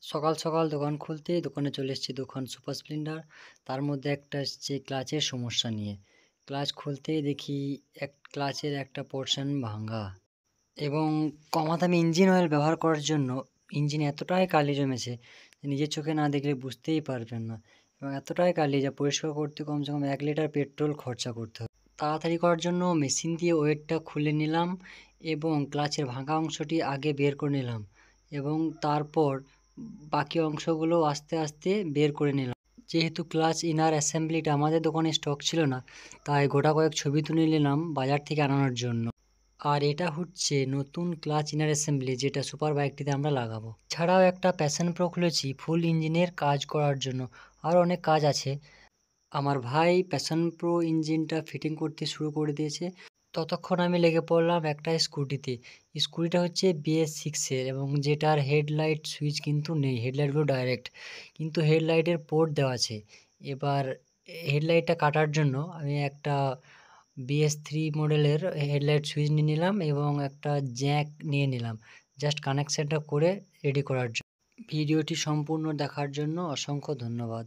সকাল, সকাল দোকান খুলতেই দোকানে চলে এসেছি ২ খান সুপার স্প্লেন্ডার। তার মধ্যে একটা এসছে ক্লাচের সমস্যা নিয়ে। ক্লাচ খুলতেই দেখি ক্লাচের একটা পোরশন ভাঙা এবং কমা দামি ইঞ্জিন অয়েল ব্যবহার করার জন্য ইঞ্জিনে এতটাই কালি জমেছে যে নিজের চোখে না দেখলে বুঝতেই পারবেন না এবং এতটাই কালি যা পরিষ্কার করতে কমসে কম ১ লিটার পেট্রোল খরচা করতে হবে। তাড়াতাড়ি করার জন্য মেশিন দিয়ে ওয়েটটা খুলে নিলাম এবং ক্লাচের ভাঙা অংশটি আগে বের করে নিলাম এবং তারপর বাকি অংশগুলো আস্তে, আস্তে বের করে নিলাম। যেহেতু ক্লাচ ইনার অ্যাসেম্বলিটা আমাদের দোকানে স্টক ছিল না, তাই গোটা কয়েক ছবি তুলে নিলাম বাজার থেকে আনানোর জন্য। আর এটা হচ্ছে নতুন ক্লাচ ইনার অ্যাসেম্বলি যেটা সুপার বাইকটিতে আমরা লাগাবো। ছাড়াও একটা প্যাশন প্রো খুলেছি ফুল ইঞ্জিনের কাজ করার জন্য। আরও অনেক কাজ আছে। আমার ভাই প্যাশন প্রো ইঞ্জিনটা ফিটিং করতে শুরু করে দিয়েছে। ততক্ষণ আমি লেগে পড়লাম একটা স্কুটিতে। স্কুটিটা হচ্ছে BS6 এর এবং যেটার হেডলাইট সুইচ কিন্তু নেই। হেডলাইটগুলো ডাইরেক্ট। কিন্তু হেডলাইটের পোর্ট দেওয়া আছে। এবার হেডলাইটটা কাটার জন্য আমি একটা BS3 মডেলের হেডলাইট সুইচ নিয়ে নিলাম এবং একটা জ্যাক নিয়ে নিলাম। জাস্ট কানেকশনটা করে রেডি করার জন্য। ভিডিওটি সম্পূর্ণ দেখার জন্য অসংখ্য ধন্যবাদ।